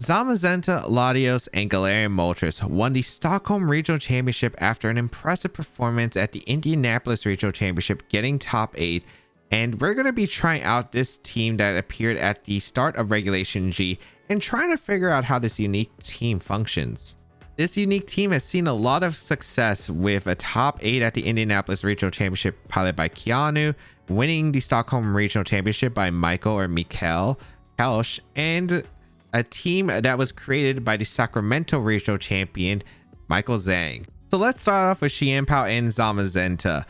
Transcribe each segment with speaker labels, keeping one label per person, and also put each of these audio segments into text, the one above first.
Speaker 1: Zamazenta, Latios, and Galarian Moltres won the Stockholm Regional Championship after an impressive performance at the Indianapolis Regional Championship, getting top 8. And we're going to be trying out this team that appeared at the start of Regulation G and trying to figure out how this unique team functions. This unique team has seen a lot of success with a top 8 at the Indianapolis Regional Championship piloted by Keanu, winning the Stockholm Regional Championship by Mikael Kelsch, and a team that was created by the Sacramento Regional Champion, Michael Zhang. So let's start off with Xianpao and Zamazenta.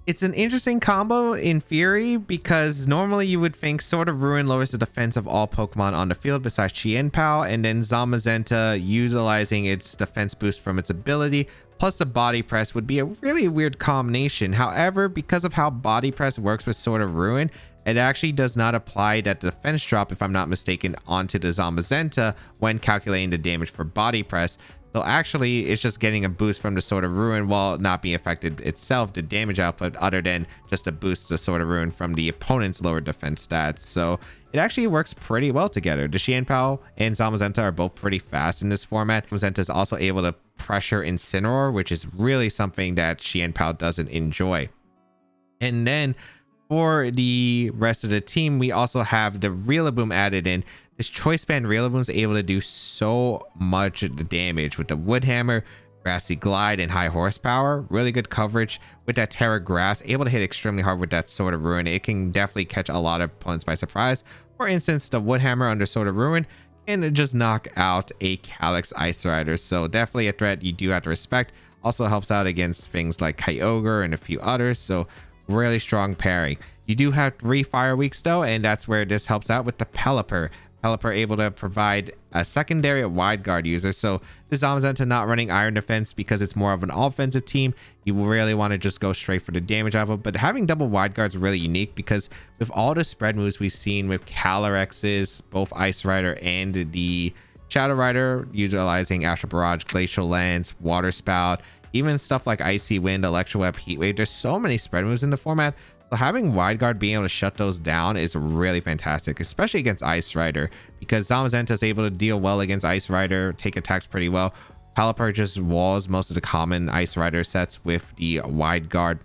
Speaker 1: It's an interesting combo in theory because normally you would think Sword of Ruin lowers the defense of all Pokemon on the field besides Xianpao, and then Zamazenta utilizing its defense boost from its ability plus the body press would be a really weird combination. However, because of how body press works with Sword of Ruin, it actually does not apply that defense drop, if I'm not mistaken, onto the Zamazenta when calculating the damage for body press. So actually, it's just getting a boost from the Sword of Ruin while not being affected itself, the damage output, other than just a boost to Sword of Ruin from the opponent's lower defense stats. So it actually works pretty well together. The Xianpao and Zamazenta are both pretty fast in this format. Zamazenta is also able to pressure Incineroar, which is really something that Xianpao doesn't enjoy. And then for the rest of the team, we also have the Rillaboom added in. This Choice Band Rillaboom is able to do so much damage with the Wood Hammer, Grassy Glide, and high horsepower. Really good coverage with that Terra Grass, able to hit extremely hard with that Sword of Ruin. It can definitely catch a lot of opponents by surprise. For instance, the Wood Hammer under Sword of Ruin can just knock out a Calyx Ice Rider. So definitely a threat you do have to respect. Also helps out against things like Kyogre and a few others. So really strong pairing. You do have 3 Fire Weeks though, and that's where this helps out with the Pelipper. Pelipper able to provide a secondary wide guard user. So this Zamazenta not running Iron Defense because it's more of an offensive team. You really want to just go straight for the damage output, but having double wide guard is really unique because with all the spread moves we've seen with Calyx's, both Ice Rider and the Shadow Rider, utilizing Astral Barrage, Glacial Lance, Water Spout, even stuff like Icy Wind, Electro Web, Heat Wave, there's so many spread moves in the format. So having Wide Guard being able to shut those down is really fantastic, especially against Ice Rider, because Zamazenta is able to deal well against Ice Rider, take attacks pretty well. Pelipper just walls most of the common Ice Rider sets with the Wide Guard,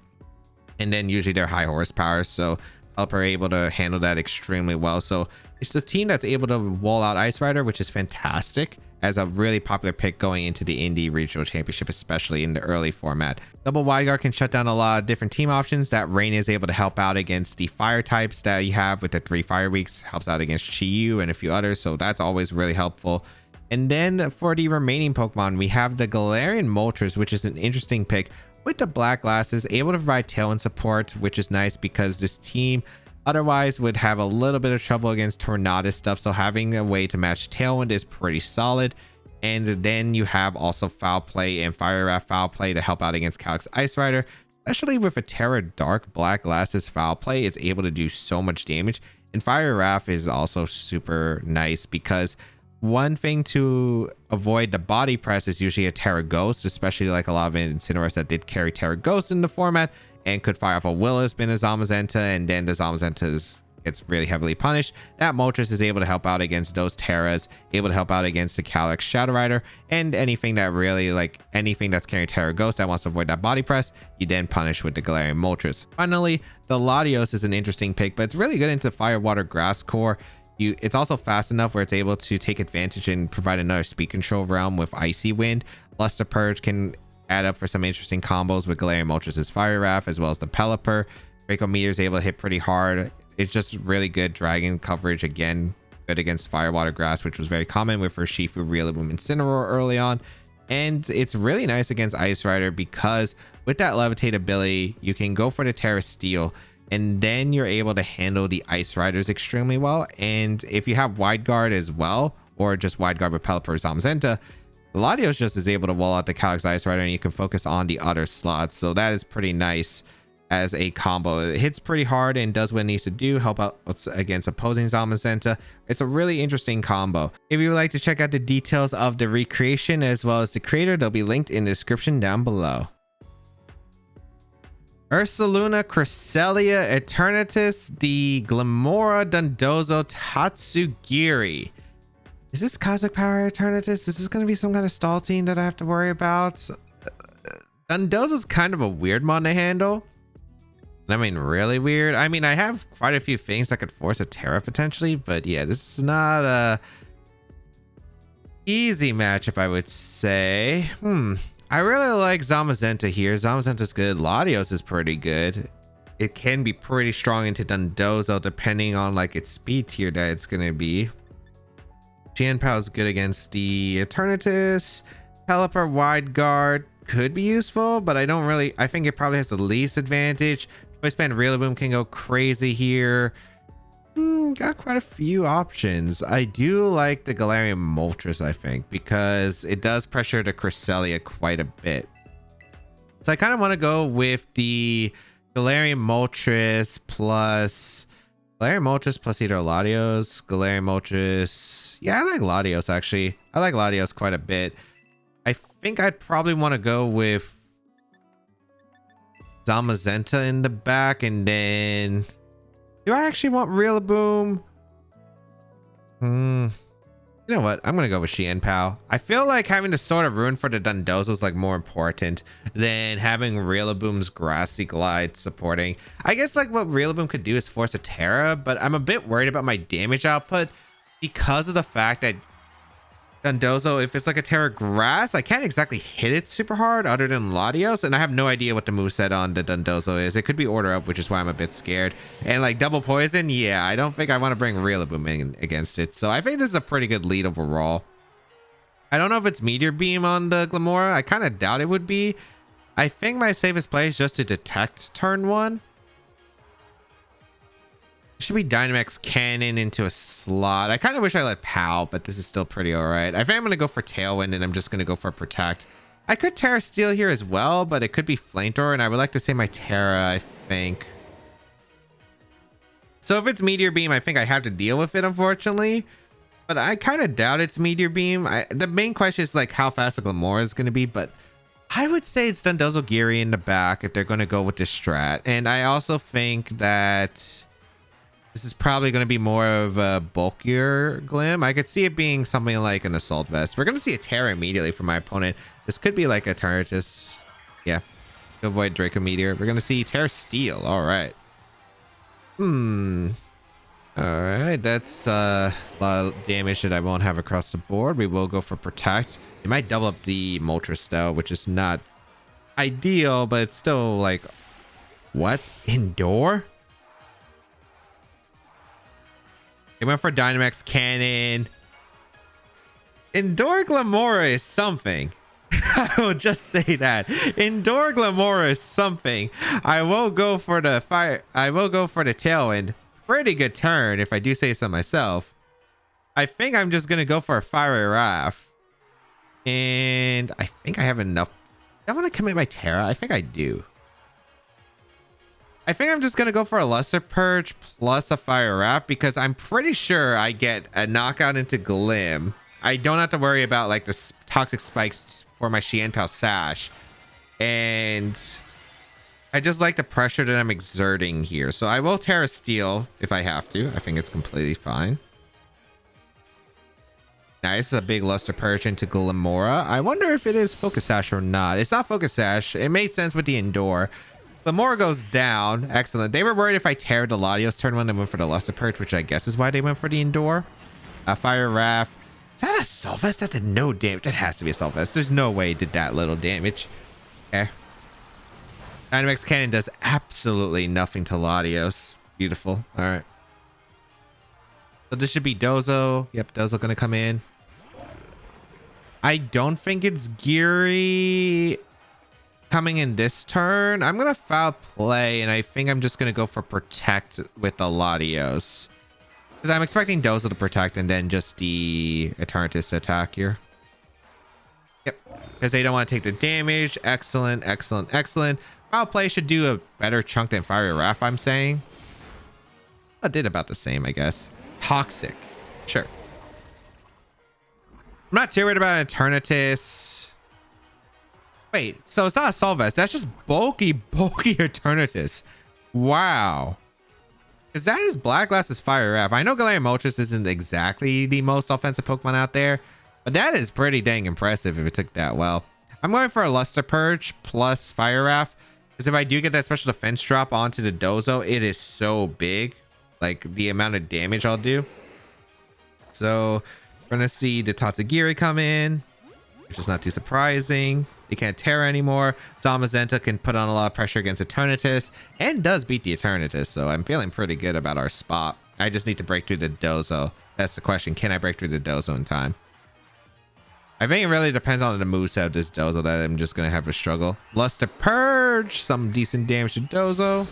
Speaker 1: and then usually they're high horsepower, so Pelipper able to handle that extremely well. So it's the team that's able to wall out Ice Rider, which is fantastic, as a really popular pick going into the Indy Regional Championship, especially in the early format. Double Wide Guard can shut down a lot of different team options. That Rain is able to help out against the fire types that you have with the 3 Fire Weeks, helps out against Chi-Yu and a few others, so that's always really helpful. And then for the remaining Pokemon, we have the Galarian Moltres, which is an interesting pick with the Black Glasses, able to provide Tailwind support, which is nice because this team otherwise would have a little bit of trouble against Tornadus stuff, so having a way to match Tailwind is pretty solid. And then you have also Foul Play and Fire Wrath Foul Play to help out against Calyx Ice Rider, especially with a Terra Dark Black Glasses Foul Play. It's able to do so much damage, and Fire Wrath is also super nice because one thing to avoid the body press is usually a Terra Ghost, especially like a lot of Incineroars that did carry Terra Ghost in the format and could fire off a Will-O-Wisp in a Zamazenta, and then the Zamazenta gets really heavily punished. That Moltres is able to help out against those Terras, able to help out against the Calyx Shadow Rider, and anything that really, like anything that's carrying Terra Ghost that wants to avoid that body press, you then punish with the Galarian Moltres. Finally, the Latios is an interesting pick, but it's really good into Fire, Water, Grass core. It's also fast enough where it's able to take advantage and provide another speed control realm with Icy Wind. Luster Purge can add up for some interesting combos with Galarian Moltres' Fire Wrath, as well as the Pelipper. Draco Meteor is able to hit pretty hard. It's just really good dragon coverage, again good against Fire, Water, Grass, which was very common with Urshifu, Rillaboom, and Incineroar early on. And it's really nice against Ice Rider because with that Levitate ability, you can go for the Terra Steel, and then you're able to handle the Ice Riders extremely well. And if you have Wide Guard as well, or just Wide Guard with Pelipper or Zamazenta, Latios just is able to wall out the Calyx Ice Rider, and you can focus on the other slots. So that is pretty nice as a combo. It hits pretty hard and does what it needs to do, help out against opposing Zamazenta. It's a really interesting combo. If you would like to check out the details of the recreation as well as the creator, they'll be linked in the description down below. Ursaluna, Cresselia, Eternatus, the Glamora, Dondozo, Tatsugiri. Is this Cosmic Power Eternatus? Is this going to be some kind of stall team that I have to worry about? Dundozo's kind of a weird mon to handle. I mean, really weird. I mean, I have quite a few things that could force a Terra potentially, but yeah, this is not a easy matchup, I would say. I really like Zamazenta here. Zamazenta's good. Latios is pretty good. It can be pretty strong into Dundozo depending on like its speed tier that it's gonna be. Xianpao is good against the Eternatus. Pelipper Wide Guard could be useful, but I think it probably has the least advantage. Voice Band Rillaboom can go crazy here. Got quite a few options. I do like the Galarian Moltres, I think, because it does pressure the Cresselia quite a bit. So I kind of want to go with the Galarian Moltres plus either Latios. Galarian Moltres. Yeah, I like Latios actually. I like Latios quite a bit. I think I'd probably want to go with Zamazenta in the back, and then do I actually want Rillaboom? You know what? I'm gonna go with Xianpao. I feel like having the Sword of Ruin for the Dundozo is like more important than having Rillaboom's Grassy Glide supporting. I guess like what Rillaboom could do is force a Terra, but I'm a bit worried about my damage output because of the fact that Dundozo, if it's like a Terra Grass, I can't exactly hit it super hard other than Latios, and I have no idea what the moveset on the Dundozo is. It could be Order Up, which is why I'm a bit scared. And like Double Poison, yeah, I don't think I want to bring Rillaboom in against it. So I think this is a pretty good lead overall. I don't know if it's Meteor Beam on the Glimmora. I kind of doubt it would be. I think my safest play is just to detect turn 1. Should be Dynamax Cannon into a slot. I kind of wish I let POW, but this is still pretty all right. I think I'm going to go for Tailwind, and I'm just going to go for Protect. I could Terra Steel here as well, but it could be Flamethrower, and I would like to say my Terra, I think. So if it's Meteor Beam, I think I have to deal with it, unfortunately. But I kind of doubt it's Meteor Beam. The main question is like how fast the Glimmora is going to be, but I would say it's Dundozo Geary in the back if they're going to go with this strat. And I also think that this is probably going to be more of a bulkier Glim. I could see it being something like an Assault Vest. We're going to see a Terra immediately from my opponent. This could be like a Eternatus. Yeah. To avoid Draco Meteor. We're going to see Terra Steel. All right. All right. That's a lot of damage that I won't have across the board. We will go for Protect. It might double up the Moltres though, which is not ideal, but it's still like... What? Indoor? It went for Dynamax Cannon. Indoor Glimmora is something. I will just say that. Indoor Glimmora is something. I will go for the fire. I will go for the Tailwind. Pretty good turn, if I do say so myself. I think I'm just going to go for a Fiery Wrath. And I think I have enough. Do I want to commit my Terra? I think I do. I think I'm just going to go for a Lesser Purge plus a Fire Wrap because I'm pretty sure I get a knockout into Glim. I don't have to worry about like the toxic spikes for my Xianpao Sash. And I just like the pressure that I'm exerting here. So I will Terra Steel if I have to. I think it's completely fine. Nice, a big Luster Purge into Glimmora. I wonder if it is Focus Sash or not. It's not Focus Sash. It made sense with the Indoor. Glimmora goes down. Excellent. They were worried if I tear the Latios turn 1, they went for the Luster Purge, which I guess is why they went for the Indoor. Fire Wrath. Is that a Assault Vest? That did no damage. That has to be a Assault Vest. There's no way it did that little damage. Okay. Dynamax Cannon does absolutely nothing to Latios. Beautiful. All right. So this should be Dozo. Yep, Dozo gonna come in. I don't think it's Geary coming in this turn. I'm gonna foul play, and I think I'm just gonna go for Protect with the Latios. Because I'm expecting Dozo to Protect and then just the Eternatus to attack here. Yep. Because they don't want to take the damage. Excellent, excellent, excellent. Foul play should do a better chunk than Fiery Wrath, I'm saying. I did about the same, I guess. Toxic. Sure. I'm not too worried about Eternatus. Wait, so it's not a Assault Vest. That's just bulky Eternatus. Wow. Because that is Black Glass's Fire Ref. I know Galarian Moltres isn't exactly the most offensive Pokemon out there, but that is pretty dang impressive if it took that well. I'm going for a Luster Purge plus Fire Ref, because if I do get that special defense drop onto the Dozo, it is so big, like the amount of damage I'll do. So we're gonna see the Tatsugiri come in, which is not too surprising. They can't Terra anymore. Zamazenta can put on a lot of pressure against Eternatus and does beat the Eternatus, so I'm feeling pretty good about our spot. I just need to break through the Dozo. That's the question. Can I break through the Dozo in time? I think it really depends on the moveset of this Dozo that I'm just going to have a struggle. Luster Purge. Some decent damage to Dozo.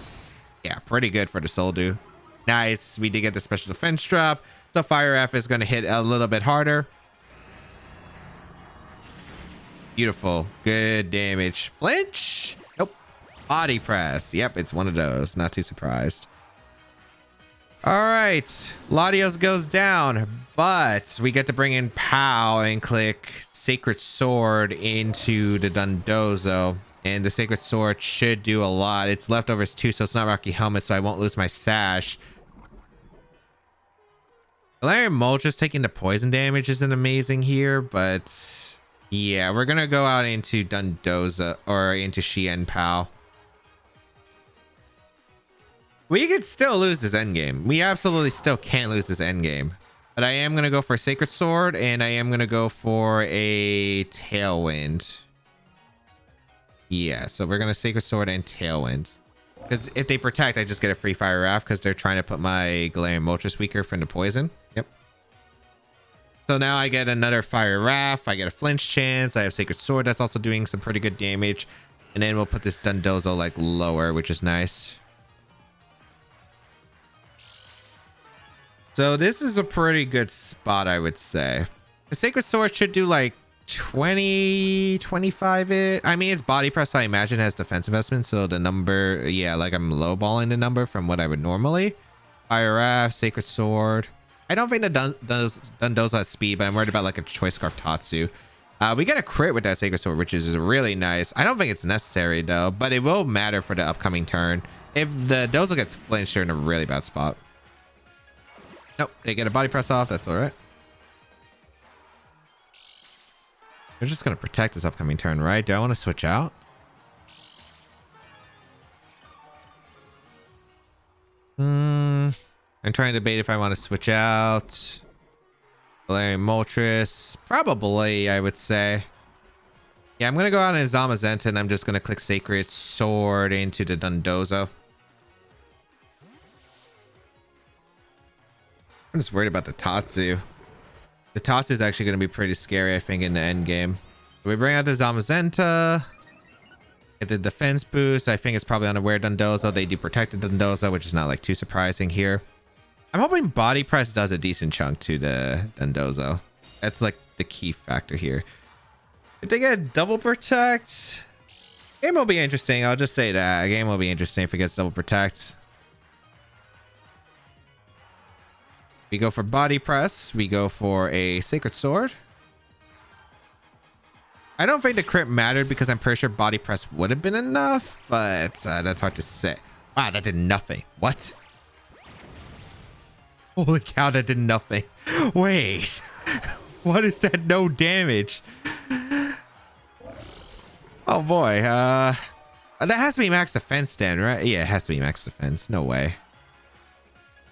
Speaker 1: Yeah, pretty good for the Soldu. Nice. We did get the special defense drop. So Fire F is going to hit a little bit harder. Beautiful. Good damage. Flinch. Nope. Body press. Yep, it's one of those. Not too surprised. All right. Latios goes down, but we get to bring in Pow and click Sacred Sword into the Dondozo. And the Sacred Sword should do a lot. It's leftovers too, so it's not Rocky Helmet, so I won't lose my sash. Galarian Moltres taking the poison damage isn't amazing here, but yeah, we're gonna go out into Dondozo or into Shien Pow. We could still lose this endgame. We absolutely still can't lose this endgame. But I am gonna go for Sacred Sword, and I am gonna go for a Tailwind. Yeah, so we're gonna Sacred Sword and Tailwind. Because if they protect, I just get a free Fire Raft because they're trying to put my Galarian Moltres weaker from the poison. Yep. So now I get another Fire Raft. I get a flinch chance. I have Sacred Sword that's also doing some pretty good damage. And then we'll put this Dondozo like lower, which is nice. So this is a pretty good spot, I would say. The Sacred Sword should do like 20, 25 it. I mean, it's body press, so I imagine it has defense investment. So the number, yeah, like I'm lowballing the number from what I would normally. Fire Raft, Sacred Sword. I don't think the Dondozo has speed, but I'm worried about like a Choice Scarf Tatsu. We get a crit with that Sacred Sword, which is really nice. I don't think it's necessary though, but it will matter for the upcoming turn. If the Dozo gets flinched, they're in a really bad spot. Nope, they get a body press off. That's all right. They're just going to protect this upcoming turn, right? Do I want to switch out? I'm trying to debate if I want to switch out. Galarian Moltres. Probably, I would say. Yeah, I'm going to go out in Zamazenta, and I'm just going to click Sacred Sword into the Dondozo. I'm just worried about the Tatsu. The Tatsu is actually going to be pretty scary, I think, in the end game. So we bring out the Zamazenta. Get the defense boost. I think it's probably unaware Dondozo. They do protect the Dondozo, which is not like too surprising here. I'm hoping body press does a decent chunk to the Dondozo. That's like the key factor here. If they get double protect, game will be interesting. I'll just say that. Game will be interesting if it gets double protect. We go for body press. We go for a Sacred Sword. I don't think the crit mattered because I'm pretty sure body press would have been enough, but that's hard to say. Wow, that did nothing. What? Holy cow, that did nothing. Wait. What is that? No damage. Oh boy. That has to be max defense then, right? Yeah, it has to be max defense. No way.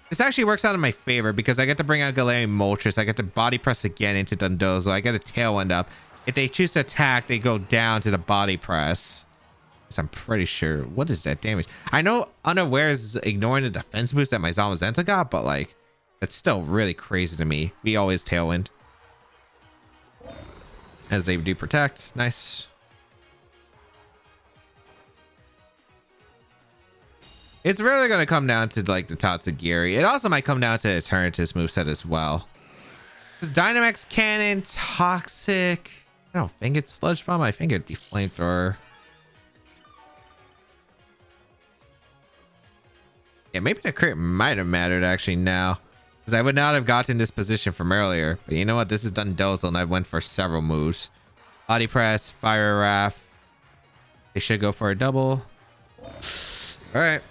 Speaker 1: This actually works out in my favor because I get to bring out Galarian Moltres. I get to body press again into Dondozo. I get a Tailwind up. If they choose to attack, they go down to the body press. I'm pretty sure. What is that damage? I know Unaware is ignoring the defense boost that my Zamazenta got, but like, that's still really crazy to me. We always Tailwind. As they do protect. Nice. It's really going to come down to like the Tatsugiri. It also might come down to Eternatus moveset as well. Is Dynamax Cannon toxic? I don't think it's Sludge Bomb. I think it'd be Flamethrower. Yeah, maybe the crit might have mattered actually now. Because I would not have gotten this position from earlier. But you know what? This is Dondozo and I went for several moves. Body Press, Fire Raft. They should go for a double. Alright.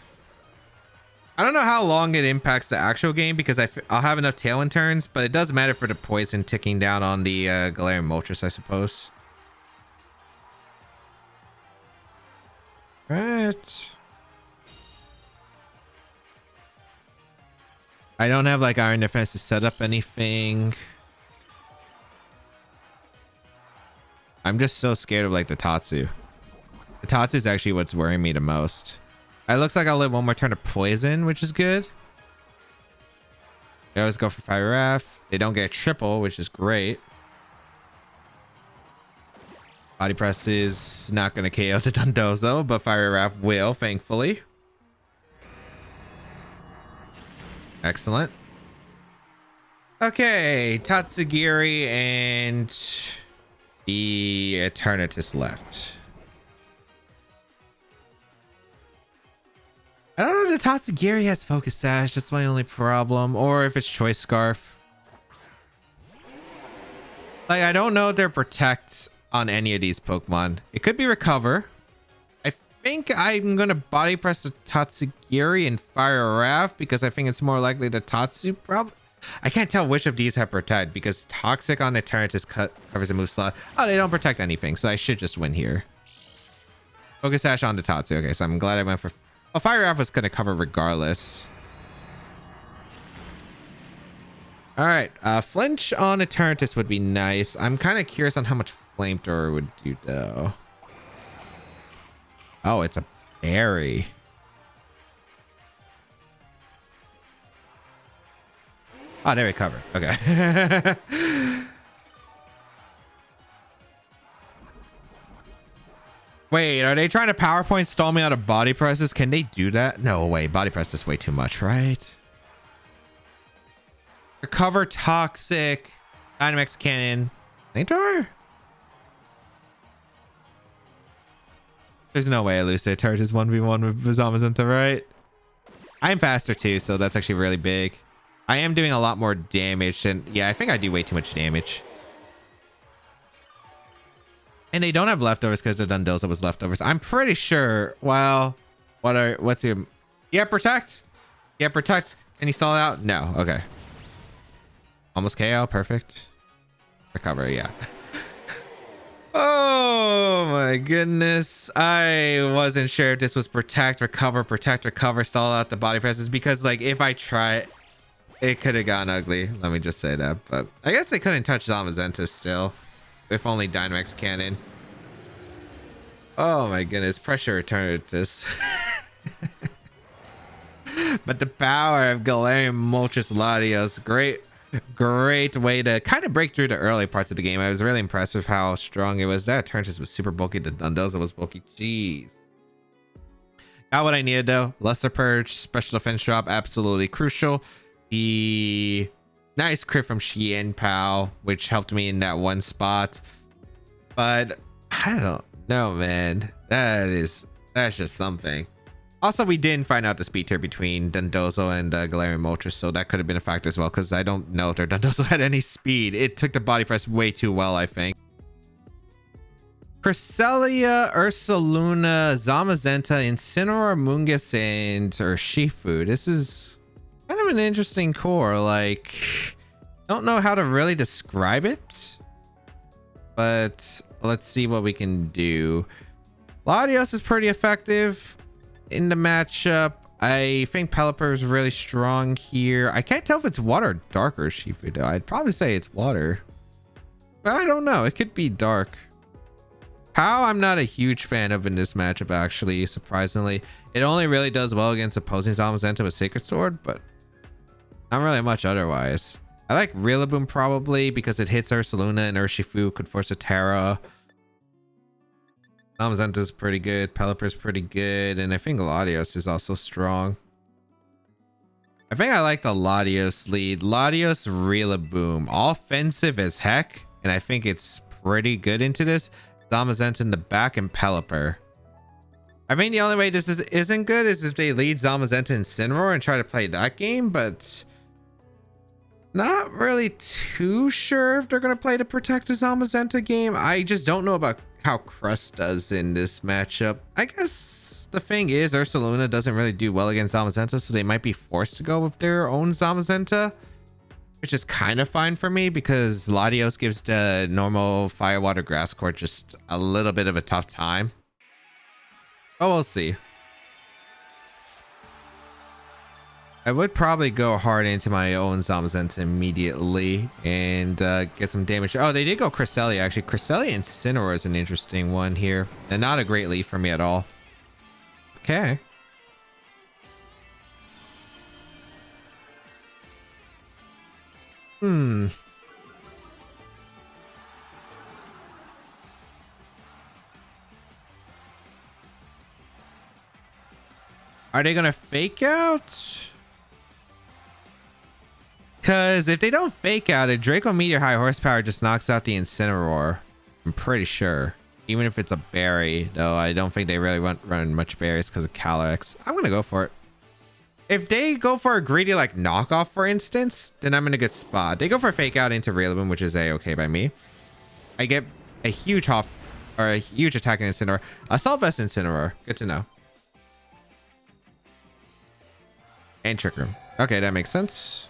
Speaker 1: I don't know how long it impacts the actual game because I'll have enough tailwind turns, but it does matter for the poison ticking down on the Galarian Moltres, I suppose. Right. I don't have like Iron Defense to set up anything. I'm just so scared of like the Tatsu. The Tatsu is actually what's worrying me the most. It looks like I'll live one more turn of poison, which is good. They always go for Fire Wrath. They don't get a triple, which is great. Body Press is not going to KO the Dondozo, but Fire Wrath will, thankfully. Excellent. Okay, Tatsugiri and the Eternatus left. I don't know if the Tatsugiri has Focus Sash. That's my only problem. Or if it's Choice Scarf. Like, I don't know if they're Protect on any of these Pokemon. It could be Recover. I think I'm going to Body Press the Tatsugiri and Fire Wrath because I think it's more likely the Tatsu problem. I can't tell which of these have Protect because Toxic on Eternatus covers a move slot. Oh, they don't protect anything, so I should just win here. Focus Sash on the Tatsu. Okay, so I'm glad I went for... Oh, Fire Wrath was going to cover regardless. All right, Flinch on Eternatus would be nice. I'm kind of curious on how much Flamethrower would do, though. Oh, it's a berry. Oh, there we covered. Okay. Wait, are they trying to PowerPoint stall me out of Body Presses? Can they do that? No way. Body Press is way too much, right? Recover Toxic. Dynamax Cannon. Flamethrower? There's no way Elusive Turret is 1v1 with Zamazenta, right? I'm faster too, so that's actually really big. I am doing a lot more damage than... Yeah, I think I do way too much damage. And they don't have leftovers because the Dondozo was leftovers. I'm pretty sure... Well, what's your... Yeah, Protect? Yeah, Protect. Can you stall it out? No. Okay. Almost KO. Perfect. Recover, yeah. Oh my goodness. I wasn't sure if this was Protect, Recover, stall out the Body Presses because like if I try it could have gotten ugly. Let me just say that. But I guess they couldn't touch Zamazenta still. If only Dynamax Cannon. Oh my goodness. Pressure Eternatus. But the power of Galarian Moltres Latios. Great way to kind of break through the early parts of the game. I was really impressed with how strong it was. That Eternatus was super bulky. The Dondozo was bulky. Jeez. Got what I needed though. Lesser Purge, special defense drop, absolutely crucial. The nice crit from Xian Pao, which helped me in that one spot. But I don't know, man. That's just something. Also, we didn't find out the speed tier between Dondozo and Galarian Moltres, so that could have been a factor as well, because I don't know if their Dondozo had any speed. It took the Body Press way too well, I think. Cresselia, Ursaluna, Zamazenta, Incineroar, Mungus, and Urshifu. This is kind of an interesting core. Like, don't know how to really describe it, but let's see what we can do. Latios is pretty effective in the matchup. I think Pelipper is really strong here. I can't tell if it's water or dark Urshifu though. I'd probably say it's water, but I don't know. It could be dark. How I'm not a huge fan of in this matchup, actually, surprisingly. It only really does well against opposing Zamazenta with Sacred Sword, but not really much otherwise. I like Rillaboom probably because it hits Ursaluna and Urshifu could force a Terra. Zamazenta's pretty good. Pelipper's pretty good. And I think Latios is also strong. I think I like the Latios lead. Latios Rillaboom. Offensive as heck. And I think it's pretty good into this. Zamazenta in the back and Pelipper. I think the only way this isn't good is if they lead Zamazenta and Incineroar and try to play that game, but Not really too sure if they're going to play to protect the Zamazenta game. I just don't know about how Crest does in this matchup. I guess the thing is Ursaluna doesn't really do well against Zamazenta, so they might be forced to go with their own Zamazenta, which is kind of fine for me because Latios gives the normal Fire Water Grass Court just a little bit of a tough time. Oh, we'll see. I would probably go hard into my own Zamazenta immediately and get some damage. Oh, they did go Cresselia, actually. Cresselia Incineroar is an interesting one here. And not a great lead for me at all. Okay. Are they going to fake out? Because if they don't fake out, a Draco Meteor High Horsepower just knocks out the Incineroar. I'm pretty sure. Even if it's a berry, though, I don't think they really run much berries because of Calyrex. I'm going to go for it. If they go for a greedy, like, knockoff, for instance, then I'm in a good spot. They go for a fake out into Rillaboom, which is a-okay by me. I get a huge a huge attack in Incineroar. Assault Vest Incineroar. Good to know. And Trick Room. Okay, that makes sense.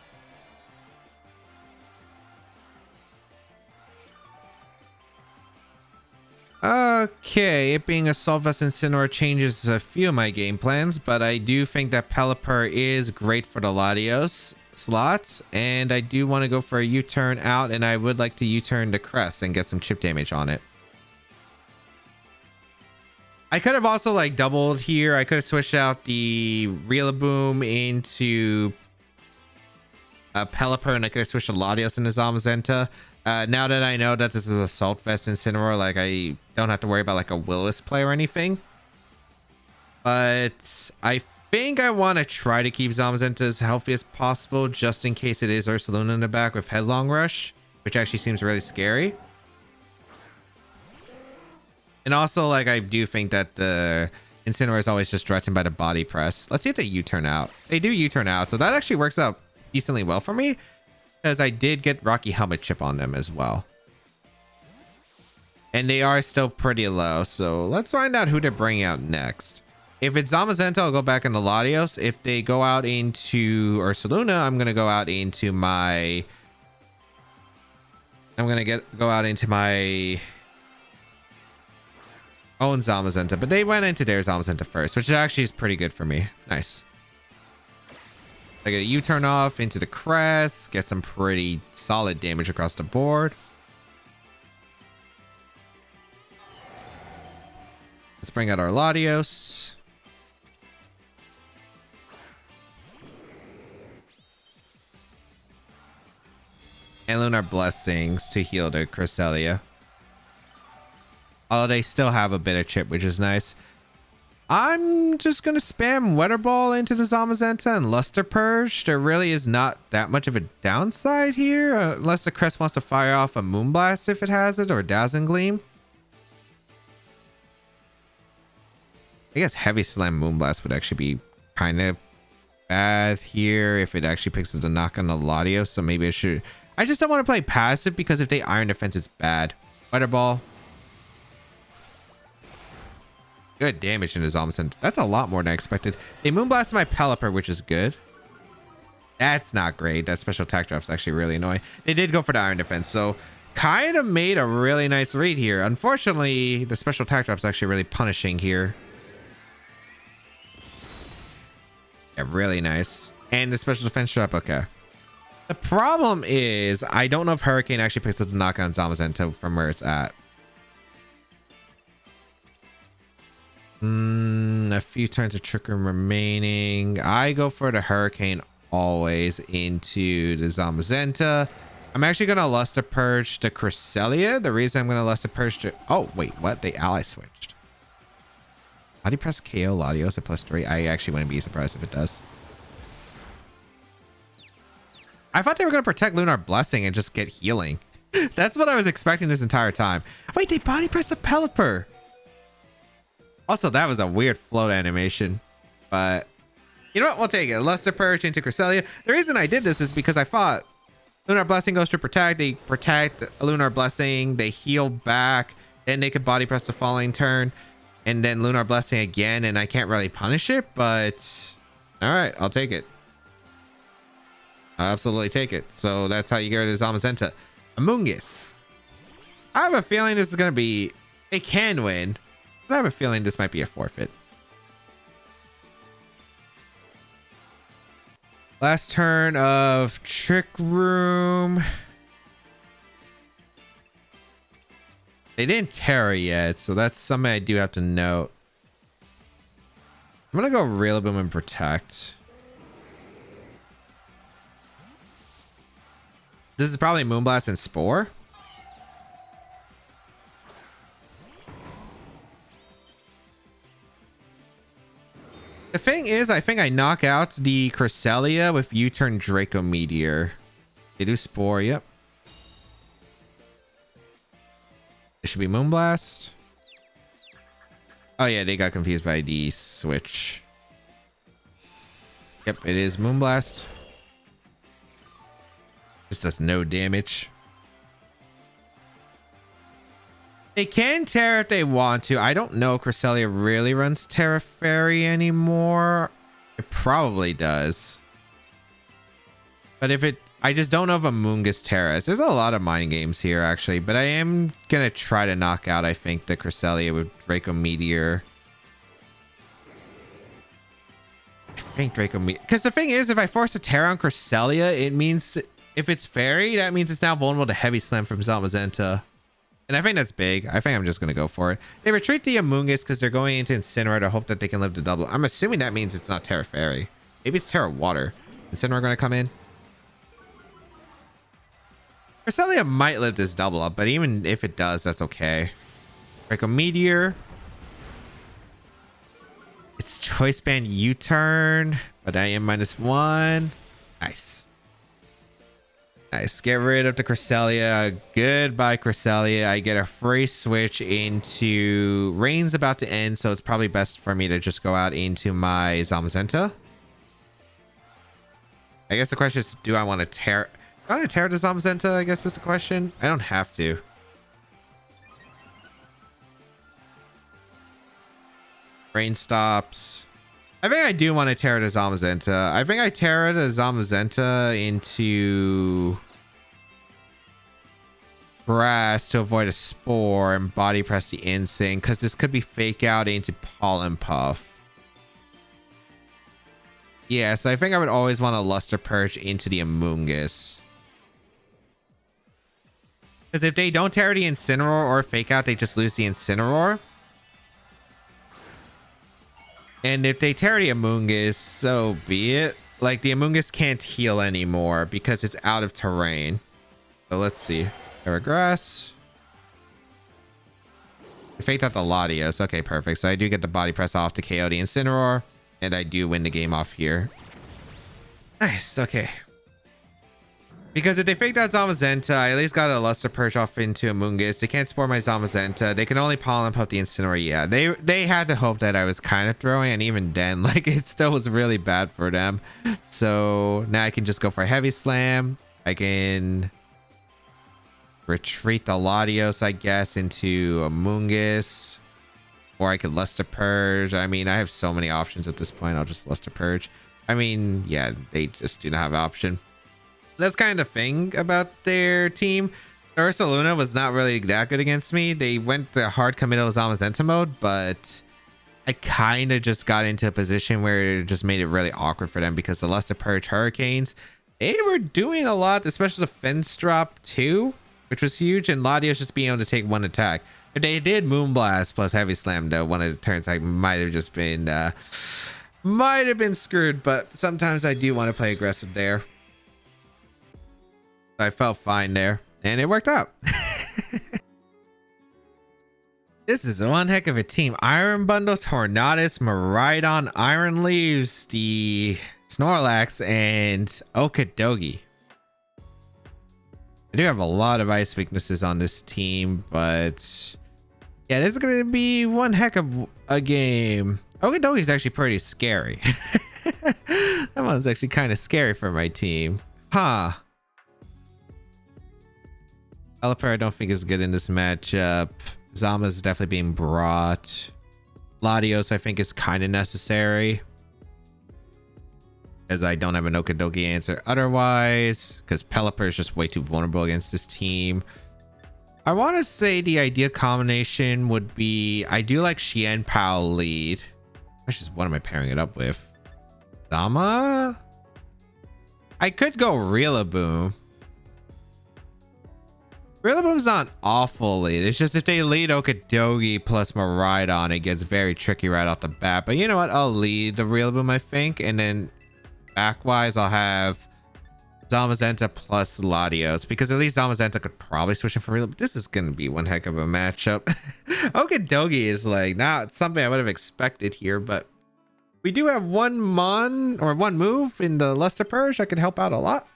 Speaker 1: Okay, it being Assault Vest Incineroar changes a few of my game plans, but I do think that Pelipper is great for the Latios slots, and I do want to go for a U-turn out, and I would like to U-turn the Crest and get some chip damage on it. I could have also like doubled here. I could have switched out the Rillaboom into Pelipper, and I could have switched the Latios into Zamazenta. Now that I know that this is Assault Vest Incineroar, like I don't have to worry about like a Willis play or anything. But I think I want to try to keep Zamazenta as healthy as possible, just in case it is Ursaluna in the back with Headlong Rush, which actually seems really scary. And also, like, I do think that the Incineroar is always just threatened by the body press. Let's see if they U-turn out. They do U-turn out, so that actually works out decently well for me, because I did get Rocky Helmet Chip on them as well. And they are still pretty low, so let's find out who they're bringing out next. If it's Zamazenta, I'll go back into Latios. If they go out into Ursaluna, I'm going to go out into my... go out into my own Zamazenta, but they went into their Zamazenta first, which actually is pretty good for me. Nice. I get a U-turn off into the Crest, get some pretty solid damage across the board. Let's bring out our Latios. And Lunar Blessings to heal the Cresselia. Although they still have a bit of chip, which is nice. I'm just going to spam Weather Ball into the Zamazenta and Luster Purge. There really is not that much of a downside here, unless the Crest wants to fire off a Moonblast if it has it, or Dazzling Gleam. I guess Heavy Slam Moonblast would actually be kind of bad here if it actually picks up the knock on the Latios, so maybe I should... I just don't want to play passive, because if they Iron Defense, it's bad. Weather Ball. Good damage in his Zamazenta. That's a lot more than I expected. They Moonblasted my Pelipper, which is good. That's not great. That special attack drop's actually really annoying. They did go for the Iron Defense, so kind of made a really nice read here. Unfortunately, the special attack drop's actually really punishing here. Yeah, really nice. And the special defense drop, okay. The problem is, I don't know if Hurricane actually picks up the knock on Zamazenta from where it's at. A few turns of Trick Room remaining. I go for the Hurricane always into the Zamazenta. I'm actually going to Luster Purge the Cresselia. The reason I'm going to Luster Purge the... Oh, wait, what? They ally switched. Body Press KO Latios at +3. I actually wouldn't be surprised if it does. I thought they were going to protect Lunar Blessing and just get healing. That's what I was expecting this entire time. Wait, they body pressed a Pelipper. Also, that was a weird float animation. But you know what? We'll take it. Luster Purge into Cresselia. The reason I did this is because I thought Lunar Blessing goes to protect. They protect Lunar Blessing. They heal back. Then they could body press the following turn. And then Lunar Blessing again. And I can't really punish it, but all right, I'll take it. I'll absolutely take it. So that's how you get rid of Zamazenta. Amoonguss. I have a feeling this is going to be... They can win. But I have a feeling this might be a forfeit. Last turn of Trick Room. They didn't Terra yet, so that's something I do have to note. I'm gonna go Rillaboom and Protect. This is probably Moonblast and Spore. The thing is, I think I knock out the Cresselia with U-turn Draco Meteor. They do Spore, yep. It should be Moonblast. Oh yeah, they got confused by the switch. Yep, it is Moonblast. This does no damage. They can Terra if they want to. I don't know if Cresselia really runs Terra Fairy anymore. It probably does. But if it... I just don't know if Amoonguss Terras. There's a lot of mind games here, actually. But I am going to try to knock out, I think, the Cresselia with Draco Meteor. I think Draco Meteor... Because the thing is, if I force a Terra on Cresselia, it means... If it's Fairy, that means it's now vulnerable to Heavy Slam from Zamazenta. And I think that's big. I think I'm just going to go for it. They retreat the Amoonguss because they're going into Incineroar to hope that they can live to double. I'm assuming that means it's not Terra Fairy. Maybe it's Terra Water. Incineroar going to come in. Cresselia might live this double up, but even if it does, that's okay. Draco Meteor. It's Choice Band U-turn, but I am -1. Nice. Nice. Get rid of the Cresselia. Goodbye, Cresselia. I get a free switch into... Rain's about to end, so it's probably best for me to just go out into my Zamazenta. I guess the question is, do I want to tear... Do I want to tear the Zamazenta, I guess is the question. I don't have to. Rain stops. I think I do want to Terra the Zamazenta. I think I Terra the Zamazenta into Grass to avoid a Spore and Body Press the Insane, because this could be Fake Out into Pollen Puff. Yeah, so I think I would always want to Luster Purge into the Amoonguss. Because if they don't Terra the Incineroar or Fake Out, they just lose the Incineroar. And if they Terra the Amoonguss, so be it. Like, the Amoonguss can't heal anymore because it's out of terrain. So let's see. Terra Grass. I faked out the Latios. Okay, perfect. So I do get the Body Press off to KO the Incineroar. And I do win the game off here. Nice, okay. Because if they faked out Zamazenta, I at least got a Luster Purge off into Amoonguss. They can't Spore my Zamazenta. They can only Pollen Puff the Incineroar. Yeah, they had to hope that I was kind of throwing, and even then, like, it still was really bad for them. So now I can just go for a Heavy Slam. I can retreat the Latios, I guess, into Amoonguss. Or I could Luster Purge. I mean, I have so many options at this point. I'll just Luster Purge. I mean, yeah, they just do not have an option. That's kind of the thing about their team. Ursaluna was not really that good against me. They went to hard committal Zamazenta mode, but I kind of just got into a position where it just made it really awkward for them because the Luster Purge Hurricanes, they were doing a lot, especially the Fence Drop too, which was huge, and Latios just being able to take one attack. If they did Moonblast plus Heavy Slam, though, one of the turns I might have just been screwed, but sometimes I do want to play aggressive there. I felt fine there, and it worked out. This is one heck of a team. Iron Bundle, Tornadus, Miraidon, Iron Leaves, the Snorlax, and Okidogi. I do have a lot of ice weaknesses on this team, but yeah, this is going to be one heck of a game. Okidogi is actually pretty scary. That one's actually kind of scary for my team. Huh. Pelipper I don't think is good in this matchup. Zama is definitely being brought. Latios I think is kind of necessary, as I don't have an Okidogi answer otherwise, because Pelipper is just way too vulnerable against this team. I want to say the ideal combination would be, I do like Xian Pao lead. That's just what am I pairing it up with? Zama? I could go Rillaboom. Rillaboom's not awful lead. It's just if they lead Okidogi plus Miraidon, it gets very tricky right off the bat. But you know what? I'll lead the Rillaboom, I think. And then back-wise, I'll have Zamazenta plus Latios. Because at least Zamazenta could probably switch in for Rillaboom. This is going to be one heck of a matchup. Okidogi is like not something I would have expected here. But we do have one move in the Luster Purge that can help out a lot.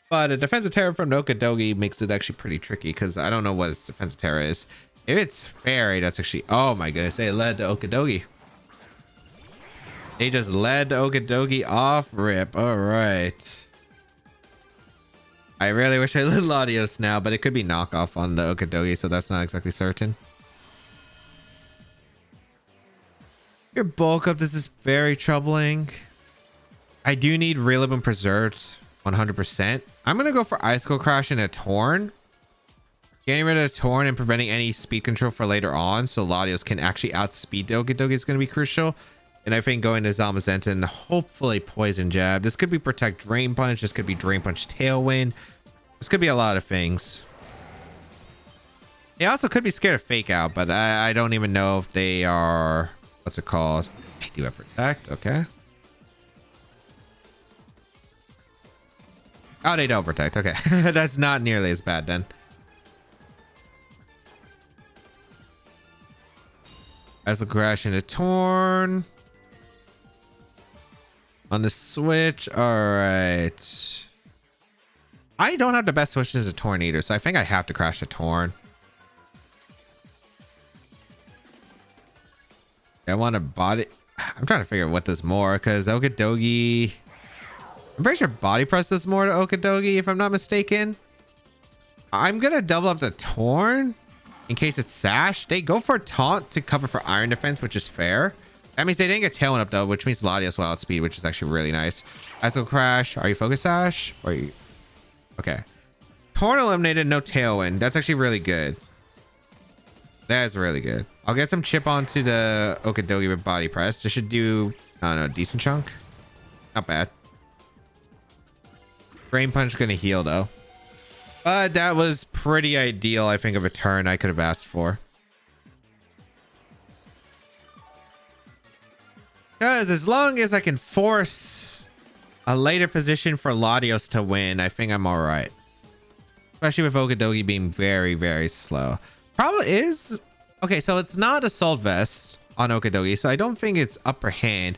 Speaker 1: But a defensive terror from Okidogi makes it actually pretty tricky because I don't know what its defensive terror is. If it's fairy, that's actually, oh my goodness, they led to Okidogi. They just led Okidogi off rip. All right. I really wish I led Latios now, but it could be knockoff on the Okidogi, so that's not exactly certain. Your bulk up, this is very troubling. I do need Rillaboom preserved 100%. I'm going to go for Icicle Crash and a Torn. Getting rid of the Torn and preventing any speed control for later on, so Latios can actually outspeed Okidogi is going to be crucial. And I think going to Zamazenta and hopefully Poison Jab. This could be Protect Drain Punch. This could be Drain Punch Tailwind. This could be a lot of things. They also could be scared of Fake Out, but I don't even know if they are... What's it called? They do have Protect. Okay. Oh, they don't protect. Okay. That's not nearly as bad then. Icicle Crash into Torn. On the switch. Alright. I don't have the best switches as a Torn either, so I think I have to crash a Torn. I want to body... I'm trying to figure out what does more, because Okidogi... I'm pretty sure Body Press does more to Okidogi, if I'm not mistaken. I'm going to double up the Torn in case it's Sash. They go for a Taunt to cover for Iron Defense, which is fair. That means they didn't get Tailwind up, though, which means Latios will outspeed, which is actually really nice. Icicle Crash. Are you Focus Sash? Or are you... Okay. Torn eliminated, no Tailwind. That's actually really good. That is really good. I'll get some chip onto the Okidogi with Body Press. This should do, I don't know, a decent chunk. Not bad. Drain Punch gonna heal though. But that was pretty ideal, I think, of a turn I could have asked for. Because as long as I can force a later position for Latios to win, I think I'm alright. Especially with Okidogi being very, very slow. Problem is... Okay, so it's not Assault Vest on Okidogi, so I don't think it's upper hand.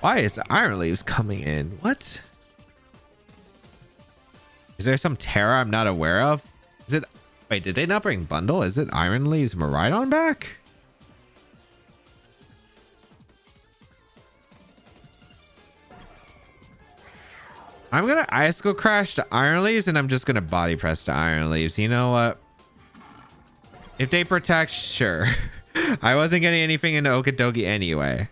Speaker 1: Why is Iron Leaves coming in? What? Is there some Terra I'm not aware of? Is it... Wait, did they not bring Bundle? Is it Iron Leaves Miraidon back? I'm going to Icicle Crash to Iron Leaves, and I'm just going to Body Press to Iron Leaves. You know what? If they protect, sure. I wasn't getting anything into Okidogi anyway.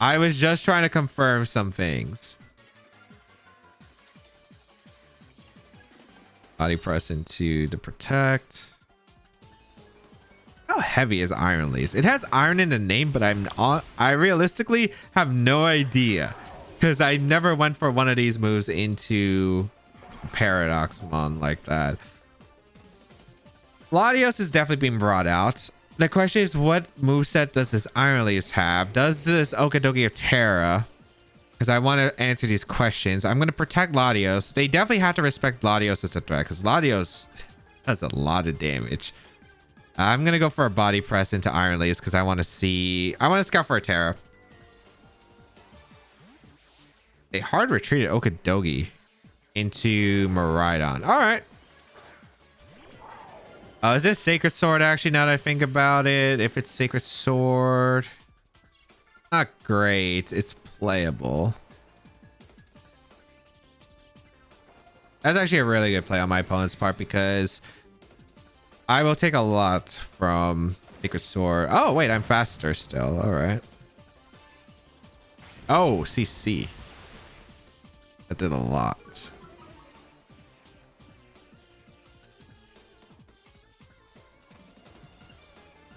Speaker 1: I was just trying to confirm some things. Body Press into the Protect. How heavy is Iron Leaves? It has iron in the name, but I realistically have no idea. Because I never went for one of these moves into Paradoxmon like that. Latios is definitely being brought out. The question is, what moveset does this Iron Leaves have? Does this Okidogi have Terra? Because I want to answer these questions. I'm going to protect Latios. They definitely have to respect Latios as a threat, because Latios does a lot of damage. I'm going to go for a Body Press into Iron Leaves because I want to see... I want to scout for a Terra. They hard retreated Okidogi into Miraidon. All right. Oh, is this Sacred Sword actually, now that I think about it? If it's Sacred Sword... Not great. It's playable. That's actually a really good play on my opponent's part because I will take a lot from Sacred Sword. Oh, wait, I'm faster still. All right. Oh, CC. That did a lot.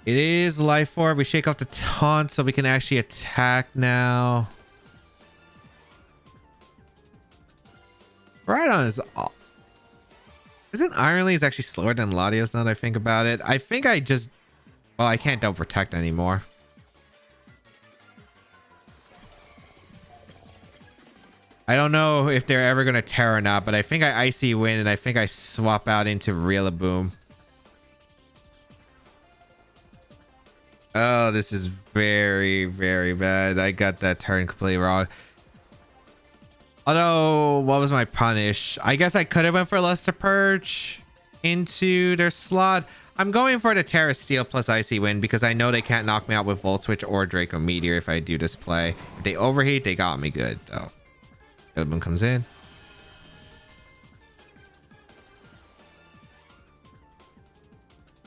Speaker 1: It is Life Orb. We shake off the taunt so we can actually attack now. Rhydon is... Isn't Iron Leaves actually slower than Latios now that I think about it? I think I just... Well, I can't double protect anymore. I don't know if they're ever going to tear or not, but I think I Icy Wind and I think I swap out into Rillaboom. Oh, this is very, very bad. I got that turn completely wrong. Although, what was my punish? I guess I could have went for Luster Purge into their slot. I'm going for the Terra Steel plus Icy Wind because I know they can't knock me out with Volt Switch or Draco Meteor if I do this play. If they overheat, they got me good, though. Rillaboom comes in.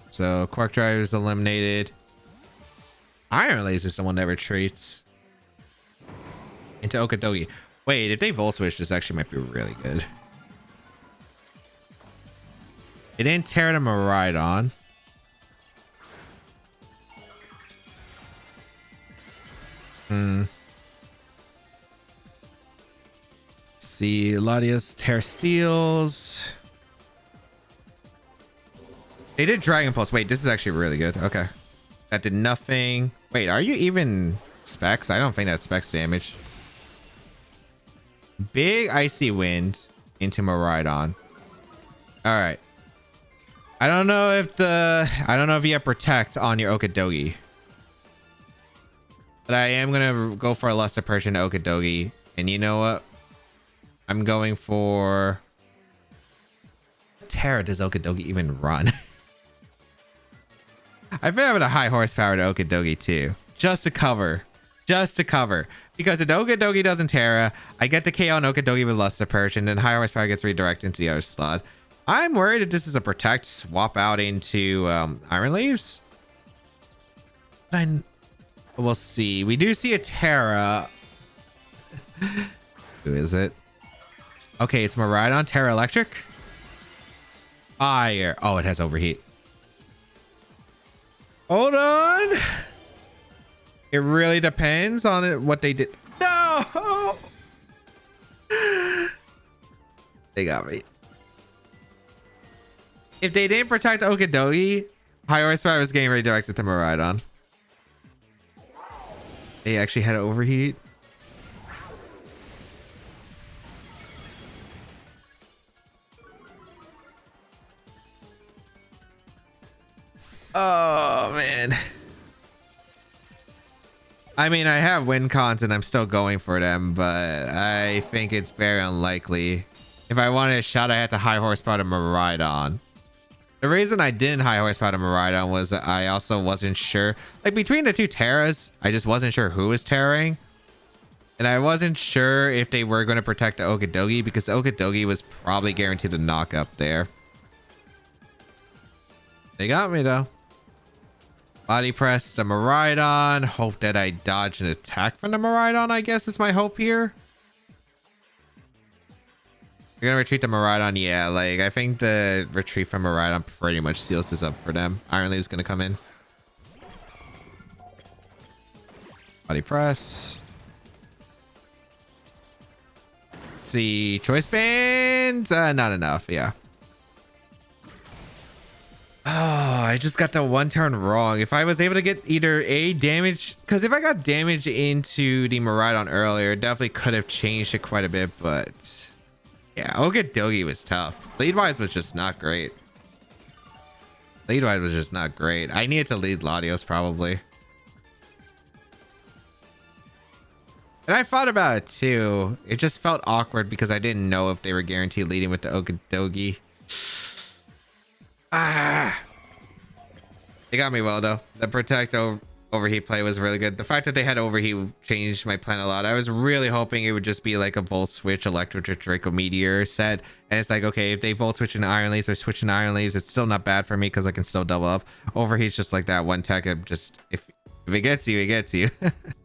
Speaker 1: So, Quark Drive is eliminated. Iron Lace is someone that retreats into Okadogi. Wait, if they Volt Switch, this actually might be really good. It didn't tear them a Rhydon. Let's see, Latios Terra Steels. They did Dragon Pulse. Wait, this is actually really good. Okay. That did nothing. Wait, are you even specs? I don't think that's specs damage. Big Icy Wind into Miraidon. All right. I don't know if you have Protect on your Okadogi. But I am going to go for a Luster Purge into Okadogi. And you know what? I'm going for... Terra does Okadogi even run? I think I'm at a high horsepower to Okadogi too. Just to cover. Just to cover. Because if Okadogi doesn't Terra, I get the KO on Okadogi with Luster Purge, and then high horsepower gets redirected into the other slot. I'm worried if this is a Protect, swap out into Iron Leaves. We'll see. We do see a Terra. Who is it? Okay, it's Miraidon, Terra Electric. Fire. Oh, it has Overheat. Hold on. It really depends on it, what they did. No! They got me. If they didn't protect Okadogi, high horsepower was getting redirected to Miraidon. They actually had Overheat. Oh, man. I mean, I have win cons and I'm still going for them, but I think it's very unlikely. If I wanted a shot, I had to high horsepower to Miraidon. The reason I didn't high horsepower to Miraidon was that I also wasn't sure. Like, between the two Terras, I just wasn't sure who was Terraing. And I wasn't sure if they were going to protect the Okadogi because Okadogi was probably guaranteed to knock up there. They got me, though. Body press the Miraidon. Hope that I dodge an attack from the Miraidon, I guess is my hope here. You're gonna retreat the Miraidon. Yeah, like, I think the retreat from Miraidon pretty much seals this up for them. Iron Leaf's gonna come in. Body press. Let's see. Choice Band. Not enough. Yeah. Oh, I just got the one turn wrong. If I was able to get either a damage, because if I got damage into the Miraidon earlier, it definitely could have changed it quite a bit, but yeah, Okadogi was tough. Lead-wise was just not great. Lead-wise was just not great. I needed to lead Latios probably. And I thought about it too. It just felt awkward because I didn't know if they were guaranteed leading with the Okadogi. Ah, they got me well though. The Protect overheat play was really good. The fact that they had overheat changed my plan a lot. I was really hoping it would just be like a Volt Switch, Electro Draco Meteor set. And it's like, okay, if they Volt Switch in Iron Leaves or switch in Iron Leaves, it's still not bad for me because I can still double up. Overheat's just like that one tech. I'm just, if it gets you, it gets you.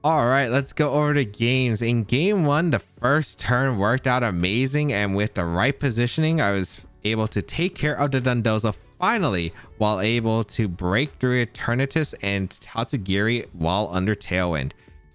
Speaker 1: All right, let's go over to games. In game 1, the first turn worked out amazing. And with the right positioning, I was able to take care of the Dondozo finally, while able to break through Eternatus and Tatsugiri while under Tailwind.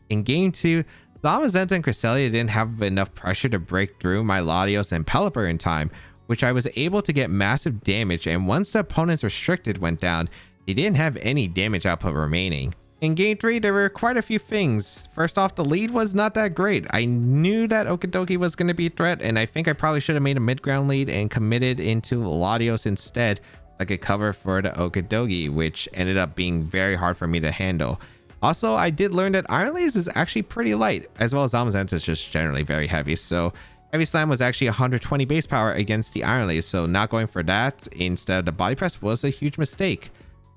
Speaker 1: In game 2, Zamazenta and Cresselia didn't have enough pressure to break through my Latios and Pelipper in time, which I was able to get massive damage, and once the opponent's restricted went down, they didn't have any damage output remaining. In game 3, there were quite a few things. First off, the lead was not that great. I knew that Okidogi was going to be a threat, and I think I probably should have made a mid-ground lead and committed into Latios instead, like a cover for the Okidogi, which ended up being very hard for me to handle. Also, I did learn that Iron Leaves is actually pretty light, as well as Zamazenta is just generally very heavy. So Heavy Slam was actually 120 base power against the Iron Leaves, so not going for that instead of the Body Press was a huge mistake.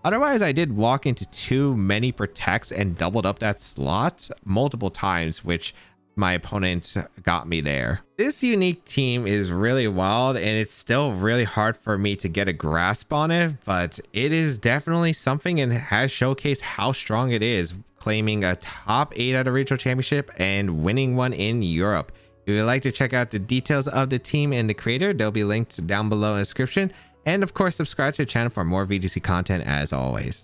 Speaker 1: Otherwise, I did walk into too many protects and doubled up that slot multiple times, which my opponent got me there. This unique team is really wild, and it's still really hard for me to get a grasp on it, but it is definitely something and has showcased how strong it is, claiming a top 8 at a regional championship and winning one in Europe. If you'd like to check out the details of the team and the creator, they'll be linked down below in the description. And of course, subscribe to the channel for more VGC content as always.